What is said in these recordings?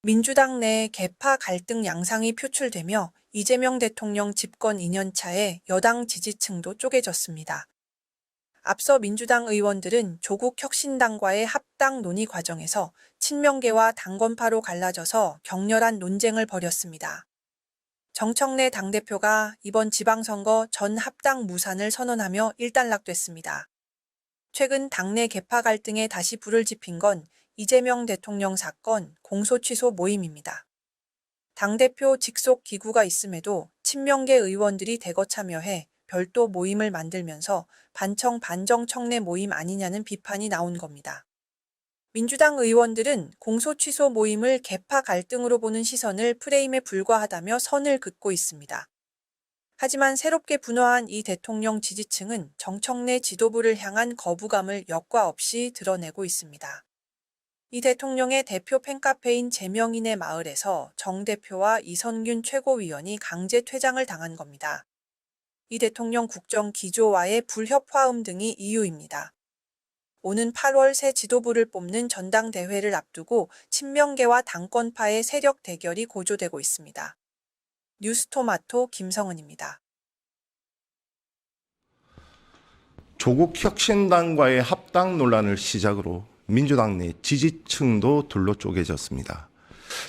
민주당 내 계파 갈등 양상이 표출되며 이재명 대통령 집권 2년 차에 여당 지지층도 쪼개졌습니다. 앞서 민주당 의원들은 조국 혁신당과의 합당 논의 과정에서 친명계와 당권파로 갈라져서 격렬한 논쟁을 벌였습니다. 정청래 당대표가 이번 지방선거 전 합당 무산을 선언하며 일단락됐습니다. 최근 당내 계파 갈등에 다시 불을 지핀 건 이재명 대통령 사건 공소 취소 모임입니다. 당대표 직속 기구가 있음에도 친명계 의원들이 대거 참여해 별도 모임을 만들면서 반청 반정 청래 모임 아니냐는 비판이 나온 겁니다. 민주당 의원들은 공소 취소 모임을 계파 갈등으로 보는 시선을 프레임에 불과하다며 선을 긋고 있습니다. 하지만 새롭게 분화한 이 대통령 지지층은 정청래 지도부를 향한 거부감을 여과 없이 드러내고 있습니다. 이 대통령의 대표 팬카페인 제명인의 마을에서 정 대표와 이선균 최고위원이 강제 퇴장을 당한 겁니다. 이 대통령 국정 기조와의 불협화음 등이 이유입니다. 오는 8월 새 지도부를 뽑는 전당대회를 앞두고 친명계와 당권파의 세력 대결이 고조되고 있습니다. 뉴스토마토 김성은입니다. 조국 혁신당과의 합당 논란을 시작으로 민주당 내 지지층도 둘로 쪼개졌습니다.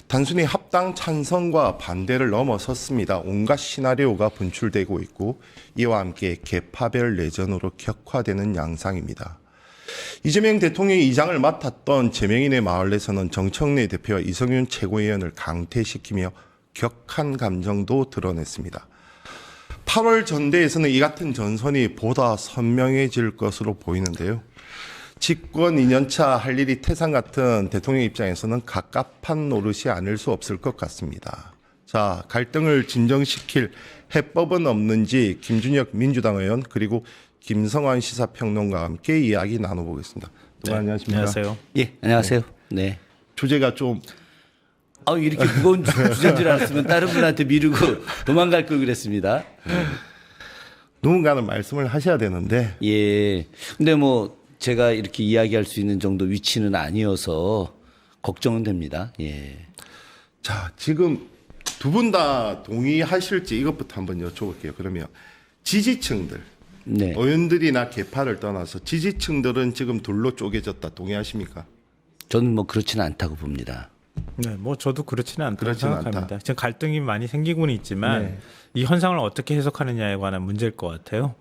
단순히 합당 찬성과 반대를 넘어섰습니다. 온갖 시나리오가 분출되고 있고 이와 함께 계파별 내전으로 격화되는 양상입니다. 이재명 대통령이 이장을 맡았던 제명인의 마을에서는 정청래 대표와 이성윤 최고위원을 강퇴시키며 격한 감정도 드러냈습니다. 8월 전대에서는 이 같은 전선이 보다 선명해질 것으로 보이는데요. 집권 2년차 할 일이 태산 같은 대통령 입장에서는 갑갑한 노릇이 아닐 수 없을 것 같습니다. 자, 갈등을 진정시킬 해법은 없는지 김준혁 민주당 의원 그리고 김성환 시사평론가와 함께 이야기 나눠보겠습니다. 네, 안녕하십니까? 안녕하세요. 예, 안녕하세요. 네. 주제가 좀 이렇게 무거운 주제인 줄 알았으면 다른 분한테 미루고 도망갈 걸 그랬습니다. 누군가는 말씀을 하셔야 되는데. 예. 근데 뭐 제가 이렇게 이야기할 수 있는 정도 위치는 아니어서 걱정은 됩니다. 예. 자, 지금 두 분 다 동의하실지 이것부터 한번 여쭤볼게요. 그러면 지지층들, 네. 의원들이나 계파를 떠나서 지지층들은 지금 둘로 쪼개졌다. 동의하십니까? 저는 뭐 그렇지는 않다고 봅니다. 네, 뭐 저도 그렇지는 않다고 그렇지는 생각합니다. 않다. 지금 갈등이 많이 생기고는 있지만 네. 이 현상을 어떻게 해석하느냐에 관한 문제일 것 같아요.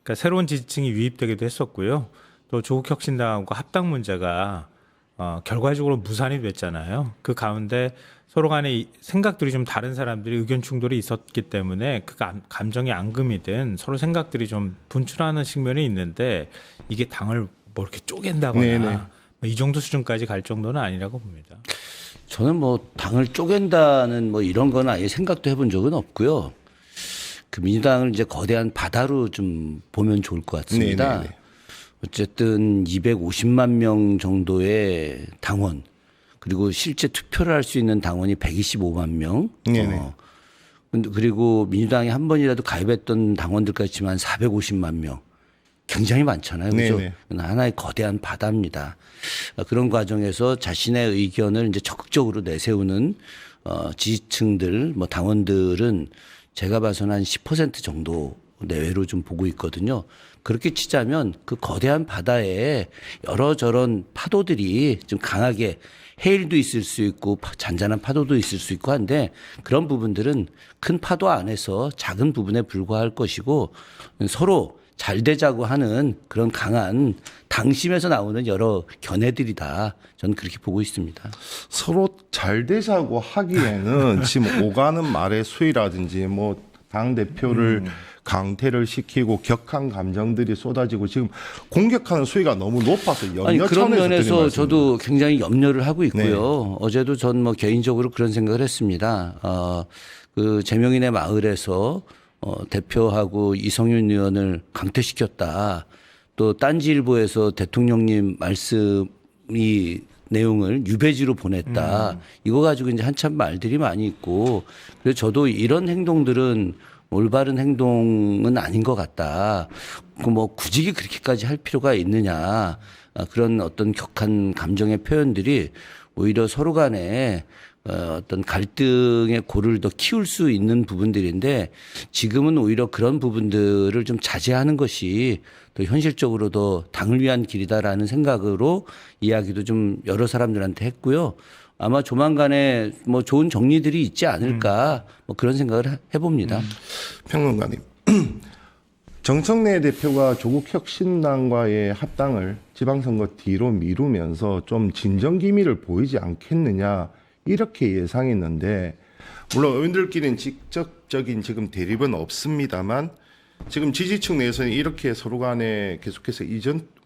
그러니까 새로운 지지층이 유입되기도 했었고요. 또 조국 혁신당과 합당 문제가 결과적으로 무산이 됐잖아요. 그 가운데 서로 간에 생각들이 좀 다른 사람들이 의견 충돌이 있었기 때문에 그 감정이 앙금이든 서로 생각들이 좀 분출하는 측면이 있는데 이게 당을 뭐 이렇게 쪼갠다거나 네네. 이 정도 수준까지 갈 정도는 아니라고 봅니다. 저는 뭐 당을 쪼갠다는 뭐 이런 건 아예 생각도 해본 적은 없고요. 그 민주당을 이제 거대한 바다로 좀 보면 좋을 것 같습니다. 네네네. 어쨌든 250만 명 정도의 당원 그리고 실제 투표를 할 수 있는 당원이 125만 명. 네네. 그리고 민주당이 한 번이라도 가입했던 당원들까지 치면 450만 명. 굉장히 많잖아요. 그죠? 네네. 하나의 거대한 바다입니다. 그런 과정에서 자신의 의견을 이제 적극적으로 내세우는 지지층들, 뭐 당원들은 제가 봐서는 한 10% 정도 내외로 좀 보고 있거든요. 그렇게 치자면 그 거대한 바다에 여러 저런 파도들이 좀 강하게 해일도 있을 수 있고 잔잔한 파도도 있을 수 있고 한데 그런 부분들은 큰 파도 안에서 작은 부분에 불과할 것이고 서로 잘 되자고 하는 그런 강한 당심에서 나오는 여러 견해들이다. 저는 그렇게 보고 있습니다. 서로 잘 되자고 하기에는 지금 오가는 말의 수위라든지 뭐 당 대표를 강퇴를 시키고 격한 감정들이 쏟아지고 지금 공격하는 수위가 너무 높아서 염려 아니, 그런 차원에서 드린 면에서 말씀입니다. 저도 굉장히 염려를 하고 있고요. 네. 어제도 전 뭐 개인적으로 그런 생각을 했습니다. 그 제명인의 마을에서 대표하고 이성윤 의원을 강퇴시켰다. 또 딴지일보에서 대통령님 말씀이 내용을 유배지로 보냈다. 이거 가지고 이제 한참 말들이 많이 있고 그래서 저도 이런 행동들은 올바른 행동은 아닌 것 같다. 뭐 굳이 그렇게까지 할 필요가 있느냐. 그런 어떤 격한 감정의 표현들이 오히려 서로 간에 어떤 갈등의 고를 더 키울 수 있는 부분들인데 지금은 오히려 그런 부분들을 좀 자제하는 것이 더 현실적으로 더 당을 위한 길이다라는 생각으로 이야기도 좀 여러 사람들한테 했고요. 아마 조만간에 뭐 좋은 정리들이 있지 않을까 뭐 그런 생각을 해봅니다. 평론가님, 정청래 대표가 조국 혁신당과의 합당을 지방선거 뒤로 미루면서 좀 진정 기미를 보이지 않겠느냐 이렇게 예상했는데, 물론 의원들끼리는 직접적인 지금 대립은 없습니다만 지금 지지층 내에서는 이렇게 서로 간에 계속해서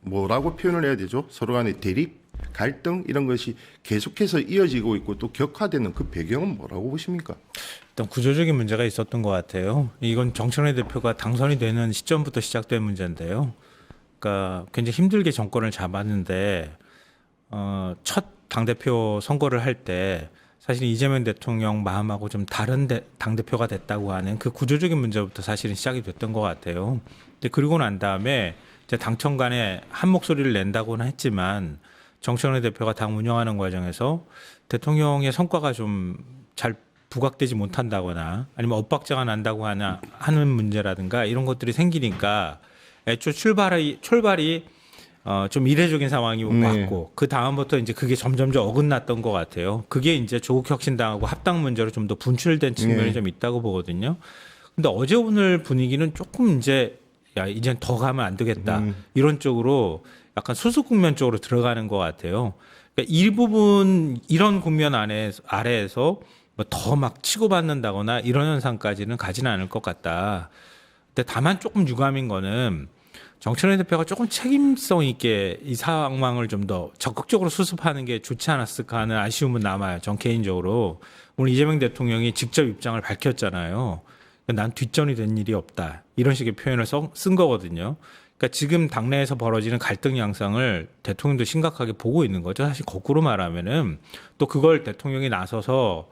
뭐라고 표현을 해야 되죠? 서로 간에 대립, 갈등 이런 것이 계속해서 이어지고 있고 또 격화되는 그 배경은 뭐라고 보십니까? 일단 구조적인 문제가 있었던 것 같아요. 이건 정청래 대표가 당선이 되는 시점부터 시작된 문제인데요. 그러니까 굉장히 힘들게 정권을 잡았는데 첫 당대표 선거를 할 때 사실 이재명 대통령 마음하고 좀 다른 당대표가 됐다고 하는 그 구조적인 문제부터 사실은 시작이 됐던 것 같아요. 근데 그리고 난 다음에 이제 당청 간에 한 목소리를 낸다고는 했지만 정청래 대표가 당 운영하는 과정에서 대통령의 성과가 좀 잘 부각되지 못한다거나 아니면 엇박자가 난다고 하는 문제라든가 이런 것들이 생기니까 애초 출발이 좀 이례적인 상황이 왔고 그 다음부터 이제 그게 점점점 어긋났던 것 같아요. 그게 이제 조국 혁신당하고 합당 문제로 좀 더 분출된 측면이 좀 있다고 보거든요. 근데 어제 오늘 분위기는 조금 이제 이젠 더 가면 안 되겠다 이런 쪽으로 약간 수습 국면 쪽으로 들어가는 것 같아요. 그러니까 일부분 이런 국면 아래에서 뭐 더 막 치고받는다거나 이런 현상까지는 가지는 않을 것 같다. 근데 다만 조금 유감인 거는 정청래 대표가 조금 책임성 있게 이 상황을 좀 더 적극적으로 수습하는 게 좋지 않았을까 하는 아쉬움은 남아요. 전 개인적으로. 오늘 이재명 대통령이 직접 입장을 밝혔잖아요. 난 뒷전이 된 일이 없다. 이런 식의 표현을 쓴 거거든요. 그러니까 지금 당내에서 벌어지는 갈등 양상을 대통령도 심각하게 보고 있는 거죠. 사실 거꾸로 말하면은 또 그걸 대통령이 나서서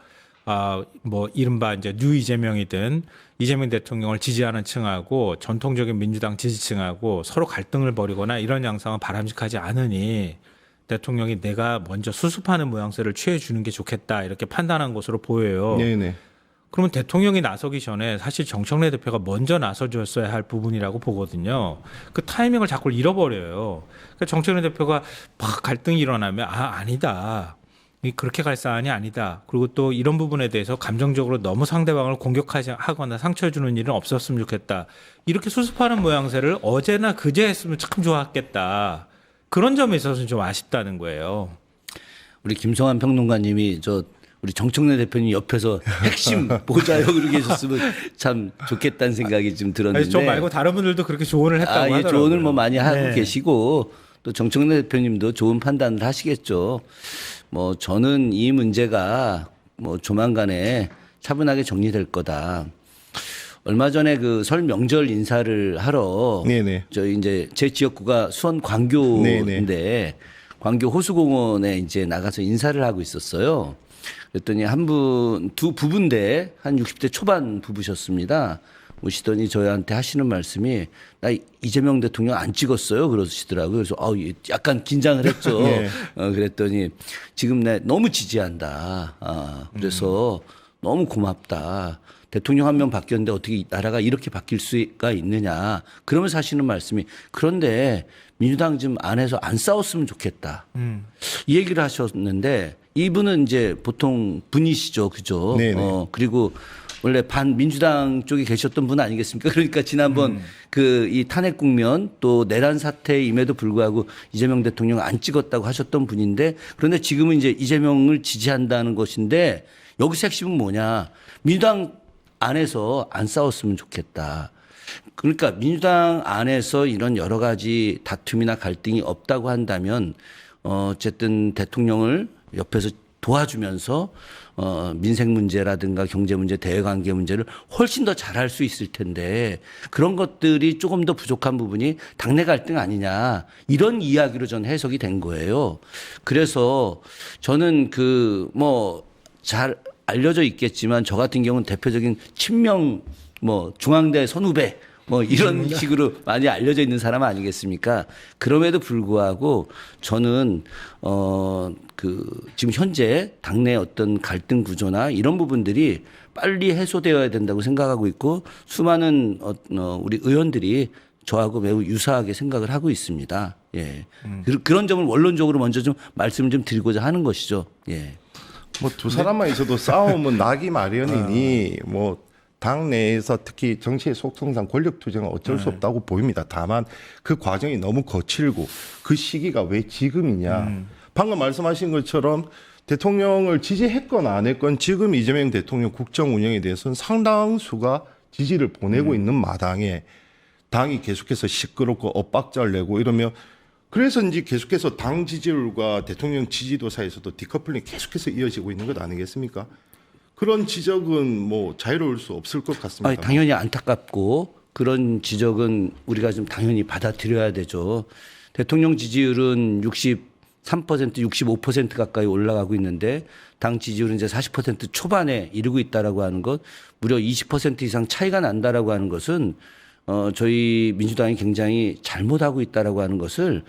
뭐 이른바 이제 뉴 이재명이든 이재명 대통령을 지지하는 층하고 전통적인 민주당 지지층하고 서로 갈등을 벌이거나 이런 양상은 바람직하지 않으니 대통령이 내가 먼저 수습하는 모양새를 취해주는 게 좋겠다 이렇게 판단한 것으로 보여요. 네네. 그러면 대통령이 나서기 전에 사실 정청래 대표가 먼저 나서줬어야 할 부분이라고 보거든요. 그 타이밍을 자꾸 잃어버려요. 그러니까 정청래 대표가 막 갈등이 일어나면 아니다. 그렇게 갈 사안이 아니다. 그리고 또 이런 부분에 대해서 감정적으로 너무 상대방을 공격하거나 상처 주는 일은 없었으면 좋겠다. 이렇게 수습하는 모양새를 어제나 그제 했으면 참 좋았겠다. 그런 점에 있어서는 좀 아쉽다는 거예요. 우리 김성환 평론가님이 우리 정청래 대표님 옆에서 핵심 보좌요 그러고 계셨으면 참 좋겠다는 생각이 좀 들었는데. 아니, 저 말고 다른 분들도 그렇게 조언을 했다고 하더라고요. 조언을 뭐 많이 하고 네. 계시고 또 정청래 대표님도 좋은 판단을 하시겠죠. 뭐 저는 이 문제가 뭐 조만간에 차분하게 정리될 거다. 얼마 전에 그 설 명절 인사를 하러 네네. 저희 이제 제 지역구가 수원 광교인데 네네. 광교 호수공원에 이제 나가서 인사를 하고 있었어요. 그랬더니 두 부부인데 한 60대 초반 부부셨습니다. 오시더니 저희한테 하시는 말씀이 나 이재명 대통령 안 찍었어요 그러시더라고요. 그래서 약간 긴장을 했죠. 네. 그랬더니 지금 내 너무 지지한다. 그래서 너무 고맙다. 대통령 한 명 바뀌었는데 어떻게 나라가 이렇게 바뀔 수가 있느냐. 그러면서 하시는 말씀이 그런데 민주당 좀 안에서 안 싸웠으면 좋겠다. 이 얘기를 하셨는데 이분은 이제 보통 분이시죠. 그죠? 네네. 그리고 원래 반민주당 쪽에 계셨던 분 아니겠습니까? 그러니까 지난번 이 탄핵 국면 또 내란 사태임에도 불구하고 이재명 대통령 안 찍었다고 하셨던 분인데 그런데 지금은 이제 이재명을 지지한다는 것인데 여기서 핵심은 뭐냐. 민주당 안에서 안 싸웠으면 좋겠다. 그러니까 민주당 안에서 이런 여러 가지 다툼이나 갈등이 없다고 한다면 어쨌든 대통령을 옆에서 도와주면서 민생 문제라든가 경제 문제, 대외관계 문제를 훨씬 더 잘할 수 있을 텐데 그런 것들이 조금 더 부족한 부분이 당내 갈등 아니냐 이런 이야기로 저는 해석이 된 거예요. 그래서 저는 잘 알려져 있겠지만 저 같은 경우는 대표적인 친명 중앙대 선후배 뭐 이런 식으로 많이 알려져 있는 사람 아니겠습니까? 그럼에도 불구하고 저는 지금 현재 당내 어떤 갈등 구조나 이런 부분들이 빨리 해소되어야 된다고 생각하고 있고 수많은 우리 의원들이 저하고 매우 유사하게 생각을 하고 있습니다. 예. 그런 점을 원론적으로 먼저 좀 말씀을 좀 드리고자 하는 것이죠. 예. 뭐 두 사람만 있어도 싸움은 나기 마련이니 뭐 당내에서 특히 정치의 속성상 권력 투쟁은 어쩔 수 없다고 보입니다. 다만 그 과정이 너무 거칠고 그 시기가 왜 지금이냐. 방금 말씀하신 것처럼 대통령을 지지했건 안 했건 지금 이재명 대통령 국정 운영에 대해서는 상당수가 지지를 보내고 있는 마당에 당이 계속해서 시끄럽고 엇박자를 내고 이러면 그래서 이제 계속해서 당 지지율과 대통령 지지도 사이에서도 디커플링이 계속해서 이어지고 있는 것 아니겠습니까? 그런 지적은 뭐 자유로울 수 없을 것 같습니다. 아니, 당연히 안타깝고 그런 지적은 우리가 좀 당연히 받아들여야 되죠. 대통령 지지율은 63%, 65% 가까이 올라가고 있는데 당 지지율은 이제 40% 초반에 이르고 있다라고 하는 것, 무려 20% 이상 차이가 난다라고 하는 것은 저희 민주당이 굉장히 잘못하고 있다라고 하는 것을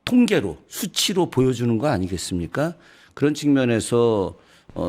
통계로 수치로 보여주는 거 아니겠습니까? 그런 측면에서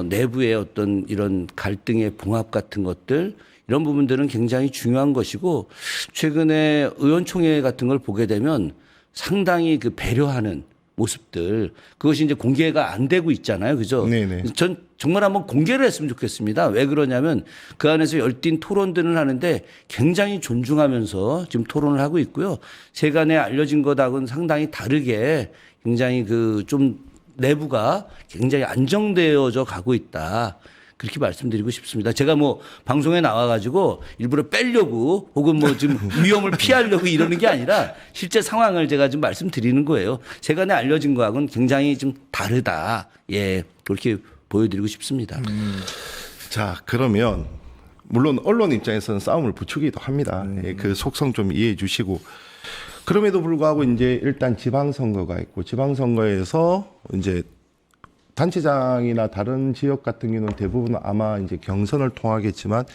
내부의 어떤 이런 갈등의 봉합 같은 것들 이런 부분들은 굉장히 중요한 것이고 최근에 의원총회 같은 걸 보게 되면 상당히 그 배려하는 모습들 그것이 이제 공개가 안 되고 있잖아요. 그죠? 네네. 전 정말 한번 공개를 했으면 좋겠습니다. 왜 그러냐면 그 안에서 열띤 토론들을 하는데 굉장히 존중하면서 지금 토론을 하고 있고요. 세간에 알려진 것하고는 상당히 다르게 굉장히 그 좀 내부가 굉장히 안정되어져 가고 있다. 그렇게 말씀드리고 싶습니다. 제가 뭐 방송에 나와가지고 일부러 빼려고 혹은 뭐 좀 위험을 피하려고 이러는 게 아니라 실제 상황을 제가 좀 말씀드리는 거예요. 세간에 알려진 거하고는 굉장히 좀 다르다. 예, 그렇게 보여드리고 싶습니다. 자, 그러면 물론 언론 입장에서는 싸움을 부추기도 합니다. 예, 그 속성 좀 이해해 주시고 그럼에도 불구하고 이제 일단 지방선거가 있고 지방선거에서 이제 단체장이나 다른 지역 같은 경우는 대부분 아마 이제 경선을 통하겠지만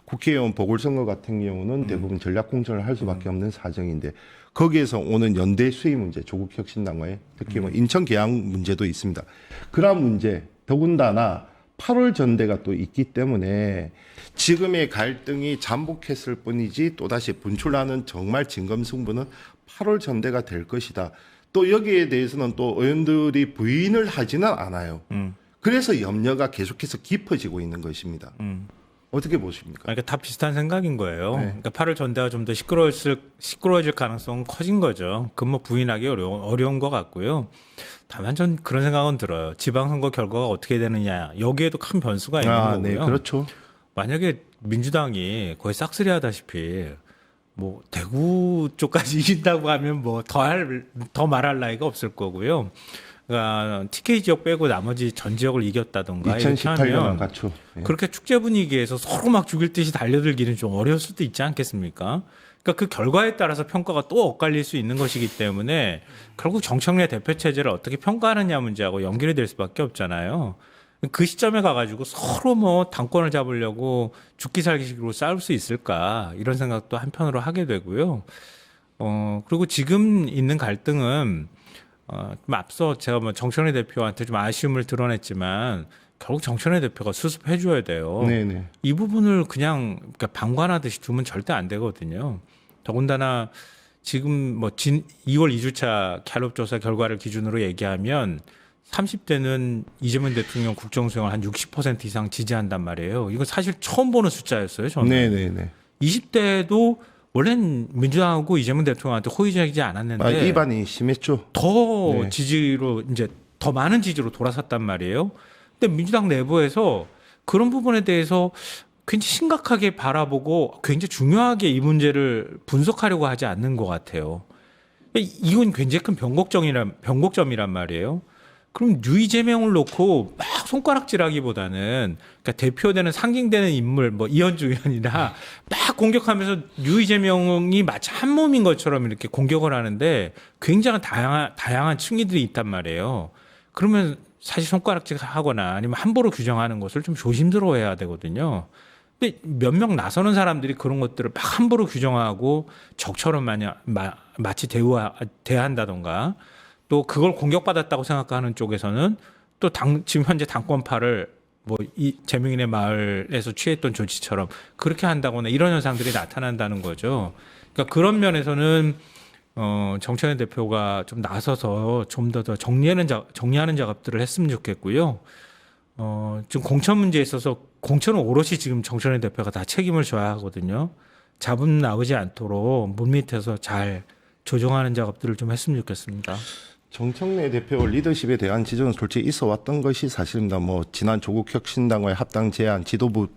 국회의원 보궐선거 같은 경우는 대부분 전략공천을 할 수밖에 없는 사정인데 거기에서 오는 연대 수위 문제, 조국혁신당과의 특히 뭐 인천 계양 문제도 있습니다. 그런 문제 더군다나 8월 전대가 또 있기 때문에 지금의 갈등이 잠복했을 뿐이지 또다시 분출하는 정말 진검승부는 8월 전대가 될 것이다. 또 여기에 대해서는 또 의원들이 부인을 하지는 않아요. 그래서 염려가 계속해서 깊어지고 있는 것입니다. 어떻게 보십니까? 그러니까 다 비슷한 생각인 거예요. 네. 그러니까 8월 전대가 좀 더 시끄러워질 가능성은 커진 거죠. 그건 뭐 부인하기 어려운 것 같고요. 다만 전 그런 생각은 들어요. 지방선거 결과가 어떻게 되느냐 여기에도 큰 변수가 있는 거고요. 네, 그렇죠. 만약에 민주당이 거의 싹쓸이 하다시피 뭐 대구 쪽까지 이긴다고 하면 뭐 더 말할 나위가 없을 거고요. 그러니까 TK 지역 빼고 나머지 전 지역을 이겼다던가 이렇게 2018년은 하면 같죠. 예. 그렇게 축제 분위기에서 서로 막 죽일 듯이 달려들기는 좀 어려울 수도 있지 않겠습니까? 그러니까 그 결과에 따라서 평가가 또 엇갈릴 수 있는 것이기 때문에 결국 정청래 대표 체제를 어떻게 평가하느냐 문제하고 연결이 될 수밖에 없잖아요. 그 시점에 가가지고 서로 뭐 당권을 잡으려고 죽기 살기식으로 싸울 수 있을까 이런 생각도 한편으로 하게 되고요. 그리고 지금 있는 갈등은 좀 앞서 제가 뭐 정청래 대표한테 좀 아쉬움을 드러냈지만 결국 정청래 대표가 수습해 줘야 돼요. 네네. 이 부분을 그냥 그러니까 방관하듯이 두면 절대 안 되거든요. 더군다나 지금 뭐 2월 2주차 갤럽 조사 결과를 기준으로 얘기하면 30대는 이재명 대통령 국정수행을 한 60% 이상 지지한단 말이에요. 이거 사실 처음 보는 숫자였어요, 저는. 네네네. 20대도 원래는 민주당하고 이재명 대통령한테 호의적이지 않았는데 이반이 심했죠. 더 네. 지지로 이제 더 많은 지지로 돌아섰단 말이에요. 근데 민주당 내부에서 그런 부분에 대해서 굉장히 심각하게 바라보고 굉장히 중요하게 이 문제를 분석하려고 하지 않는 것 같아요. 이건 굉장히 큰 변곡점이란 말이에요. 그럼 유이재명을 놓고 막 손가락질하기보다는 그러니까 대표되는 상징되는 인물 뭐 이현주 의원이나 막 공격하면서 유이재명이 마치 한 몸인 것처럼 이렇게 공격을 하는데 굉장히 다양한 층위들이 있단 말이에요. 그러면 사실 손가락질하거나 아니면 함부로 규정하는 것을 좀 조심스러워해야 되거든요. 근데 몇 명 나서는 사람들이 그런 것들을 막 함부로 규정하고 적처럼 마치 대한다던가 또 그걸 공격받았다고 생각하는 쪽에서는 또 지금 현재 당권파를 뭐 이 재명인의 마을에서 취했던 조치처럼 그렇게 한다거나 이런 현상들이 나타난다는 거죠. 그러니까 그런 면에서는 정청래 대표가 좀 나서서 좀 더 정리하는 작업들을 했으면 좋겠고요. 지금 공천 문제에 있어서 공천은 오롯이 지금 정청래 대표가 다 책임을 져야 하거든요. 잡음 나오지 않도록 물밑에서 잘 조정하는 작업들을 좀 했으면 좋겠습니다. 정청래 대표 리더십에 대한 지적은 솔직히 있어 왔던 것이 사실입니다. 뭐 지난 조국 혁신당과의 합당 제안, 지도부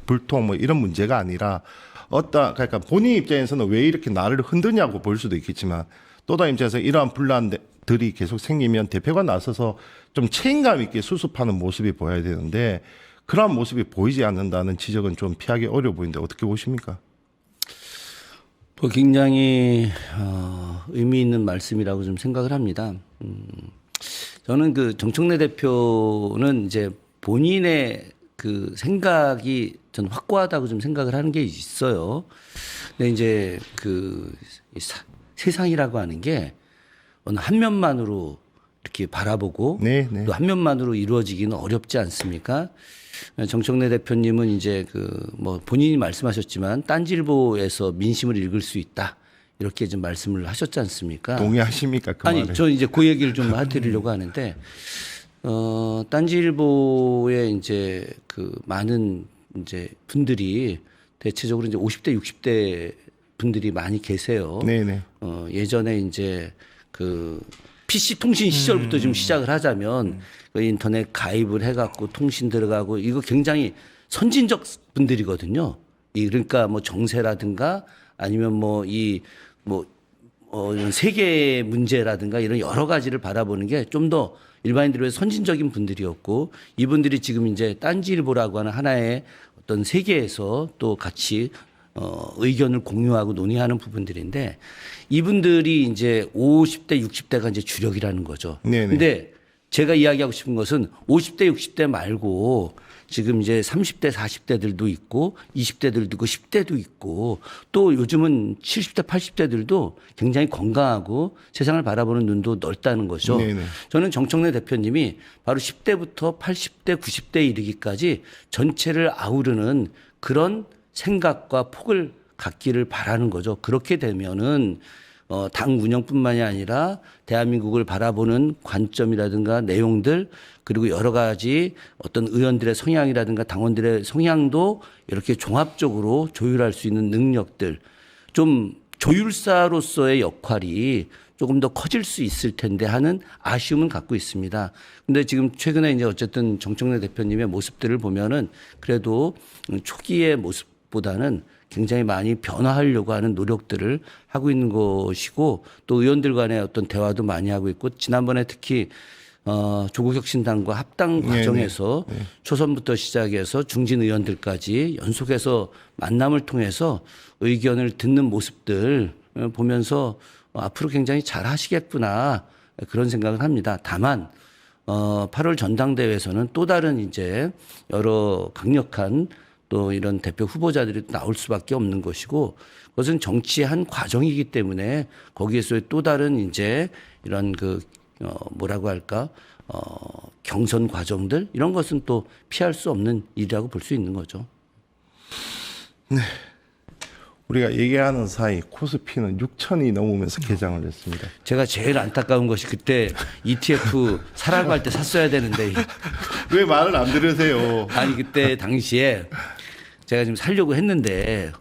불통 뭐 이런 문제가 아니라 그러니까 본인 입장에서는 왜 이렇게 나를 흔드냐고 볼 수도 있겠지만 또 다른 입장에서 이러한 분란들이 계속 생기면 대표가 나서서 좀 책임감 있게 수습하는 모습이 보여야 되는데 그러한 모습이 보이지 않는다는 지적은 좀 피하기 어려워 보이는데 어떻게 보십니까? 굉장히 의미 있는 말씀이라고 좀 생각을 합니다. 저는 그 정청래 대표는 이제 본인의 그 생각이 전 확고하다고 좀 생각을 하는 게 있어요. 근데 이제 그 세상이라고 하는 게 어느 한 면만으로 이렇게 바라보고 네. 또 한 면만으로 이루어지기는 어렵지 않습니까? 정청래 대표님은 이제 그 뭐 본인이 말씀하셨지만 딴지일보에서 민심을 읽을 수 있다 이렇게 좀 말씀을 하셨지 않습니까? 동의하십니까? 그 아니, 말에? 저 이제 그 얘기를 좀 해드리려고 하는데 딴지일보에 이제 그 많은 이제 분들이 대체적으로 이제 50대, 60대 분들이 많이 계세요. 네네. 예전에 이제 그 PC 통신 시절부터 좀 시작을 하자면 그 인터넷 가입을 해갖고 통신 들어가고 이거 굉장히 선진적 분들이거든요. 그러니까 뭐 정세라든가 아니면 뭐 이런 세계 문제라든가 이런 여러 가지를 바라보는 게 좀 더 일반인들에 비해 선진적인 분들이었고 이분들이 지금 이제 딴지일보라고 하는 하나의 어떤 세계에서 또 같이 의견을 공유하고 논의하는 부분들인데 이분들이 이제 50대, 60대가 이제 주력이라는 거죠. 네네. 근데 제가 이야기하고 싶은 것은 50대, 60대 말고 지금 이제 30대, 40대들도 있고 20대들도 있고 10대도 있고 또 요즘은 70대, 80대들도 굉장히 건강하고 세상을 바라보는 눈도 넓다는 거죠. 네네. 저는 정청래 대표님이 바로 10대부터 80대, 90대에 이르기까지 전체를 아우르는 그런 생각과 폭을 갖기를 바라는 거죠. 그렇게 되면은 당 운영뿐만이 아니라 대한민국을 바라보는 관점이라든가 내용들 그리고 여러 가지 어떤 의원들의 성향이라든가 당원들의 성향도 이렇게 종합적으로 조율할 수 있는 능력들 좀 조율사로서의 역할이 조금 더 커질 수 있을 텐데 하는 아쉬움은 갖고 있습니다. 근데 지금 최근에 이제 어쨌든 정청래 대표님의 모습들을 보면은 그래도 초기의 모습보다는 굉장히 많이 변화하려고 하는 노력들을 하고 있는 것이고 또 의원들 간의 어떤 대화도 많이 하고 있고 지난번에 특히 조국혁신당과 합당 과정에서 초선부터 시작해서 중진 의원들까지 연속해서 만남을 통해서 의견을 듣는 모습들 보면서 앞으로 굉장히 잘 하시겠구나 그런 생각을 합니다. 다만 8월 전당대회에서는 또 다른 이제 여러 강력한 또 이런 대표 후보자들이 나올 수밖에 없는 것이고 그것은 정치의 한 과정이기 때문에 거기에서의 또 다른 이제 이런 뭐라고 할까 경선 과정들 이런 것은 또 피할 수 없는 일이라고 볼 수 있는 거죠. 네. 우리가 얘기하는 사이 코스피는 6천이 넘으면서 개장을 했습니다. 제가 제일 안타까운 것이 그때 ETF 사라고 할 때 샀어야 되는데 왜 말을 안 들으세요? 아니 그때 당시에 제가 지금 살려고 했는데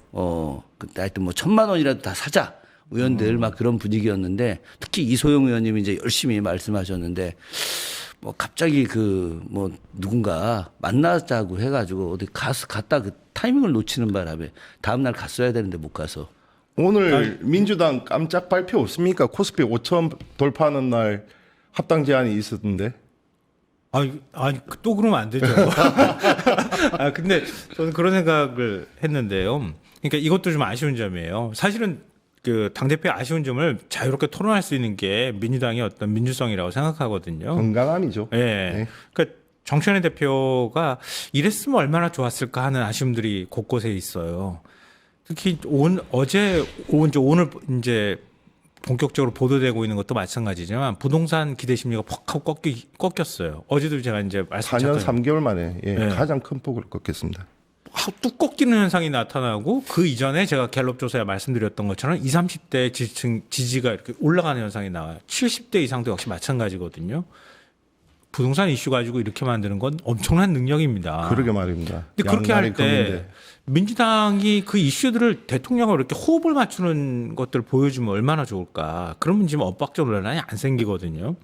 그때 하여튼 뭐 1,000만 원이라도 다 사자 의원들 막 그런 분위기였는데 특히 이소영 의원님이 이제 열심히 말씀하셨는데 뭐 갑자기 뭐 누군가 만나자고 해가지고 어디 갔다 그 타이밍을 놓치는 바람에 다음 날 갔어야 되는데 못 가서 오늘 민주당 깜짝 발표 없습니까? 코스피 5천 돌파하는 날 합당 제안이 있었는데. 아니 또 그러면 안 되죠. 근데 저는 그런 생각을 했는데요. 그러니까 이것도 좀 아쉬운 점이에요. 사실은 그 당대표의 아쉬운 점을 자유롭게 토론할 수 있는 게 민주당의 어떤 민주성이라고 생각하거든요. 건강함이죠. 예. 네. 그러니까 정청래 대표가 이랬으면 얼마나 좋았을까 하는 아쉬움들이 곳곳에 있어요. 특히 오늘 이제 본격적으로 보도되고 있는 것도 마찬가지지만 부동산 기대 심리가 퍽 하고 꺾였어요. 어제도 제가 이제 4년 말씀드렸잖아요. 3개월 만에 네. 가장 큰 폭을 꺾였습니다. 뚝 꺾이는 현상이 나타나고 그 이전에 제가 갤럽 조사에 말씀드렸던 것처럼 20, 30대 지지층 지지가 이렇게 올라가는 현상이 나와요. 70대 이상도 역시 마찬가지거든요. 부동산 이슈 가지고 이렇게 만드는 건 엄청난 능력입니다. 그러게 말입니다. 근데 그렇게 할 양날의 때 검인데. 민주당이 그 이슈들을 대통령과 이렇게 호흡을 맞추는 것들을 보여주면 얼마나 좋을까. 그러면 지금 엇박자 논란이 안 생기거든요.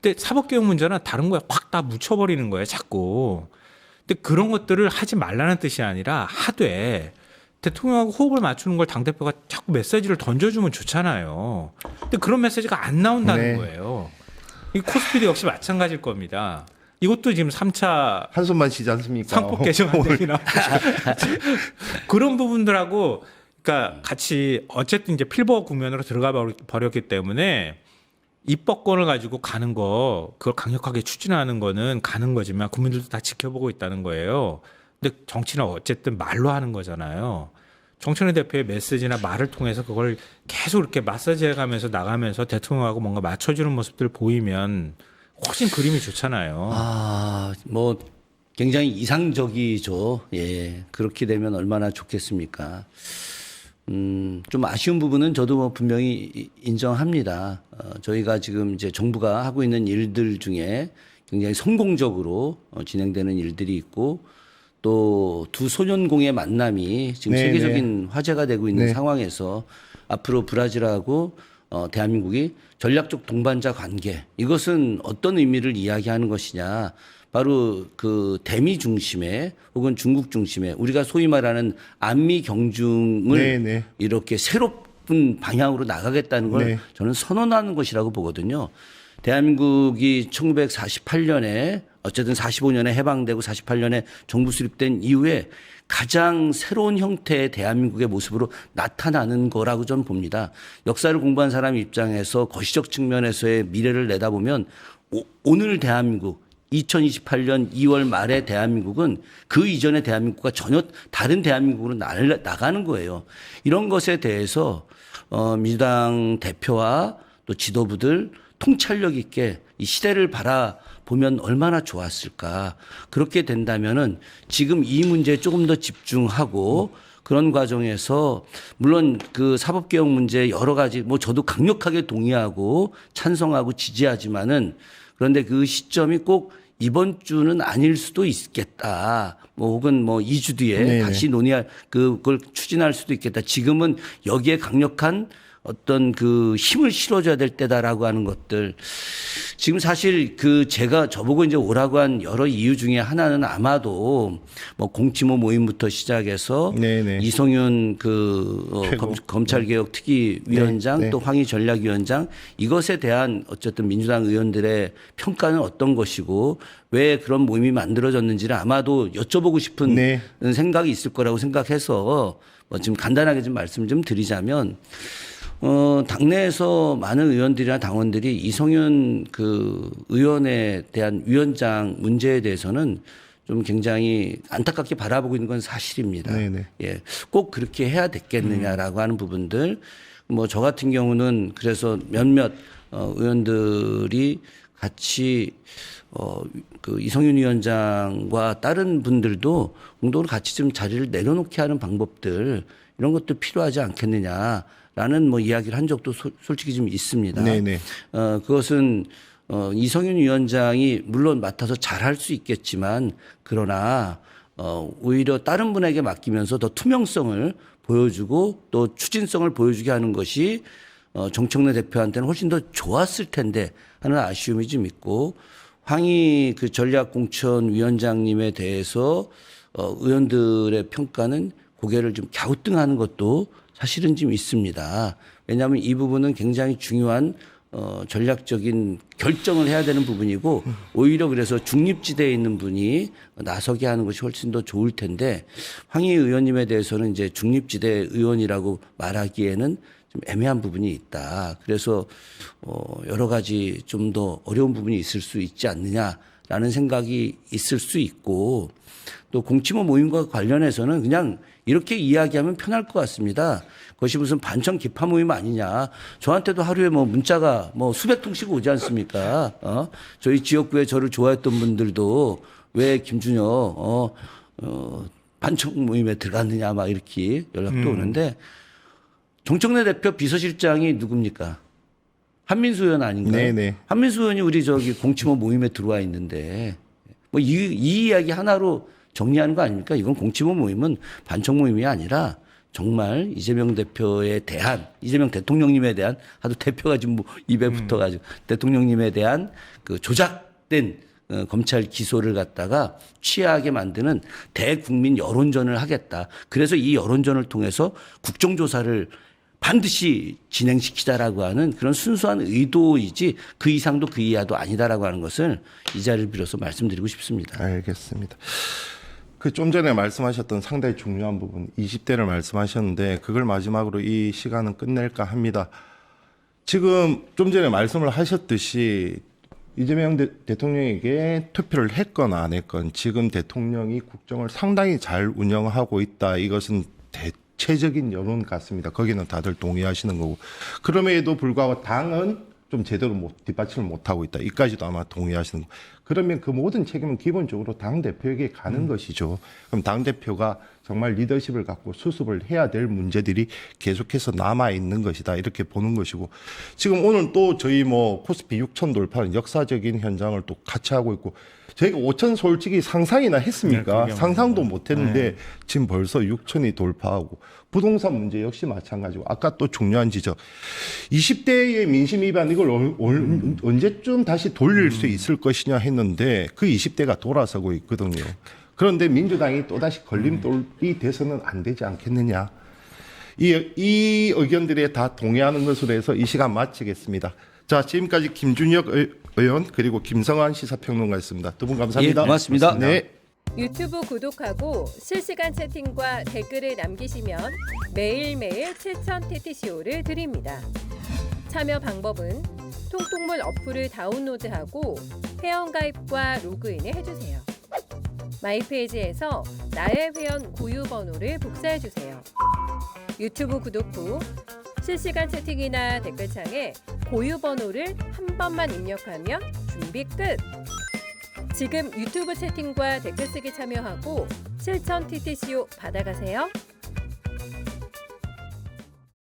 근데 사법개혁 문제는 다른 거에 확 다 묻혀버리는 거예요, 자꾸. 근데 그런 것들을 하지 말라는 뜻이 아니라 하되 대통령하고 호흡을 맞추는 걸 당대표가 자꾸 메시지를 던져주면 좋잖아요. 근데 그런 메시지가 안 나온다는 네. 거예요. 이 코스피도 역시 마찬가지일 겁니다. 이것도 지금 3차 한숨만 쉬지 않습니까? 상법 개정안 되기나 그런 부분들하고 그러니까 같이 어쨌든 이제 필버 국면으로 들어가 버렸기 때문에 입법권을 가지고 가는 거 그걸 강력하게 추진하는 거는 가는 거지만 국민들도 다 지켜보고 있다는 거예요. 근데 정치는 어쨌든 말로 하는 거잖아요. 정청래 대표의 메시지나 말을 통해서 그걸 계속 이렇게 마사지해가면서 나가면서 대통령하고 뭔가 맞춰주는 모습들 보이면 훨씬 그림이 좋잖아요. 뭐 굉장히 이상적이죠. 예, 그렇게 되면 얼마나 좋겠습니까? 좀 아쉬운 부분은 저도 뭐 분명히 인정합니다. 저희가 지금 이제 정부가 하고 있는 일들 중에 굉장히 성공적으로 진행되는 일들이 있고 또 두 소년공의 만남이 지금 네, 세계적인 화제가 되고 있는 네. 상황에서 앞으로 브라질하고 대한민국이 전략적 동반자 관계 이것은 어떤 의미를 이야기하는 것이냐 바로 그 대미 중심의 혹은 중국 중심의 우리가 소위 말하는 안미 경중을 네, 네. 이렇게 새로운 방향으로 나가겠다는 걸 네. 저는 선언하는 것이라고 보거든요. 대한민국이 1948년에 어쨌든 45년에 해방되고 48년에 정부 수립된 이후에 가장 새로운 형태의 대한민국의 모습으로 나타나는 거라고 저는 봅니다. 역사를 공부한 사람 입장에서 거시적 측면에서의 미래를 내다보면 오늘 대한민국 2028년 2월 말에 대한민국은 그 이전의 대한민국과 전혀 다른 대한민국으로 나가는 거예요. 이런 것에 대해서 민주당 대표와 또 지도부들 통찰력 있게 이 시대를 바라보면 얼마나 좋았을까. 그렇게 된다면은 지금 이 문제에 조금 더 집중하고 그런 과정에서 물론 그 사법개혁 문제 여러 가지 뭐 저도 강력하게 동의하고 찬성하고 지지하지만은 그런데 그 시점이 꼭 이번 주는 아닐 수도 있겠다. 뭐 혹은 뭐 2주 뒤에 네네. 다시 논의할 그걸 추진할 수도 있겠다. 지금은 여기에 강력한 어떤 그 힘을 실어줘야 될 때다라고 하는 것들. 지금 사실 그 제가 저보고 이제 오라고 한 여러 이유 중에 하나는 아마도 뭐 공치모 모임부터 시작해서 네네. 이성윤 그 최고. 검찰개혁 특위위원장 네, 네. 또 황희 전략위원장 이것에 대한 어쨌든 민주당 의원들의 평가는 어떤 것이고 왜 그런 모임이 만들어졌는지를 아마도 여쭤보고 싶은 네. 생각이 있을 거라고 생각해서 뭐 지금 간단하게 좀 말씀 좀 드리자면 당내에서 많은 의원들이나 당원들이 이성윤 그 의원에 대한 위원장 문제에 대해서는 좀 굉장히 안타깝게 바라보고 있는 건 사실입니다. 네네. 예, 꼭 그렇게 해야 됐겠느냐라고 하는 부분들. 뭐 저 같은 경우는 그래서 몇몇 의원들이 같이 그 이성윤 위원장과 다른 분들도 공동으로 같이 좀 자리를 내려놓게 하는 방법들 이런 것도 필요하지 않겠느냐라는 뭐 이야기를 한 적도 솔직히 좀 있습니다. 네네. 그것은 이성윤 위원장이 물론 맡아서 잘할 수 있겠지만 그러나 오히려 다른 분에게 맡기면서 더 투명성을 보여주고 또 추진성을 보여주게 하는 것이 정청래 대표한테는 훨씬 더 좋았을 텐데 하는 아쉬움이 좀 있고 황희 그 전략공천위원장님에 대해서 의원들의 평가는 고개를 좀 갸우뚱하는 것도 사실은 좀 있습니다. 왜냐하면 이 부분은 굉장히 중요한 전략적인 결정을 해야 되는 부분이고 오히려 그래서 중립지대에 있는 분이 나서게 하는 것이 훨씬 더 좋을 텐데 황희 의원님에 대해서는 이제 중립지대 의원이라고 말하기에는 좀 애매한 부분이 있다. 그래서 여러 가지 좀 더 어려운 부분이 있을 수 있지 않느냐라는 라는 생각이 있을 수 있고 또 공치모 모임과 관련해서는 그냥 이렇게 이야기하면 편할 것 같습니다. 그것이 무슨 반청 기파 모임 아니냐. 저한테도 하루에 뭐 문자가 뭐 수백 통씩 오지 않습니까? 저희 지역구에 저를 좋아했던 분들도 왜 김준혁 반청 모임에 들어갔느냐 막 이렇게 연락도 오는데 정청래 대표 비서실장이 누굽니까? 한민수 의원 아닌가요? 네네. 한민수 의원이 우리 저기 공치모 모임에 들어와 있는데 뭐 이 이야기 하나로 정리하는 거 아닙니까? 이건 공치모 모임은 반청 모임이 아니라 정말 이재명 대표에 대한 이재명 대통령님에 대한 하도 대표가 지금 뭐 입에 붙어가지고 대통령님에 대한 그 조작된 검찰 기소를 갖다가 취하게 만드는 대국민 여론전을 하겠다. 그래서 이 여론전을 통해서 국정조사를 반드시 진행시키자라고 하는 그런 순수한 의도이지 그 이상도 그 이하도 아니다라고 하는 것을 이 자리를 빌어서 말씀드리고 싶습니다. 알겠습니다. 그 좀 전에 말씀하셨던 상당히 중요한 부분 20대를 말씀하셨는데 그걸 마지막으로 이 시간은 끝낼까 합니다. 지금 좀 전에 말씀을 하셨듯이 이재명 대통령에게 투표를 했건 안 했건 지금 대통령이 국정을 상당히 잘 운영하고 있다. 이것은 대체적인 여론 같습니다. 거기는 다들 동의하시는 거고. 그럼에도 불구하고 당은 좀 제대로 뒷받침을 못하고 있다. 이까지도 아마 동의하시는 거고. 그러면 그 모든 책임은 기본적으로 당대표에게 가는 것이죠. 그럼 당대표가 정말 리더십을 갖고 수습을 해야 될 문제들이 계속해서 남아있는 것이다. 이렇게 보는 것이고. 지금 오늘 또 저희 뭐 코스피 6천 돌파는 역사적인 현장을 또 같이 하고 있고 저희가 5천 솔직히 상상이나 했습니까? 네, 상상도 못 했는데 지금 벌써 6천이 돌파하고 부동산 문제 역시 마찬가지고 아까 또 중요한 지적 20대의 민심 위반 이걸 언제쯤 다시 돌릴 수 있을 것이냐 했는데 그 20대가 돌아서고 있거든요. 그런데 민주당이 또다시 걸림돌이 돼서는 안 되지 않겠느냐. 이 의견들에 다 동의하는 것으로 해서 이 시간 마치겠습니다. 자, 지금까지 김준혁 의원 그리고 김성환 시사평론가였습니다. 두 분 감사합니다. 예, 고맙습니다. 네. 유튜브 구독하고 실시간 채팅과 댓글을 남기시면 매일매일 7천 TTCO를 드립니다. 참여 방법은 통통물 어플을 다운로드하고 회원가입과 로그인을 해주세요. 마이페이지에서 나의 회원 고유 번호를 복사해주세요. 유튜브 구독 후 실시간 채팅이나 댓글창에 고유 번호를 한 번만 입력하면 준비 끝! 지금 유튜브 채팅과 댓글 쓰기 참여하고 실천 TTCO 받아가세요.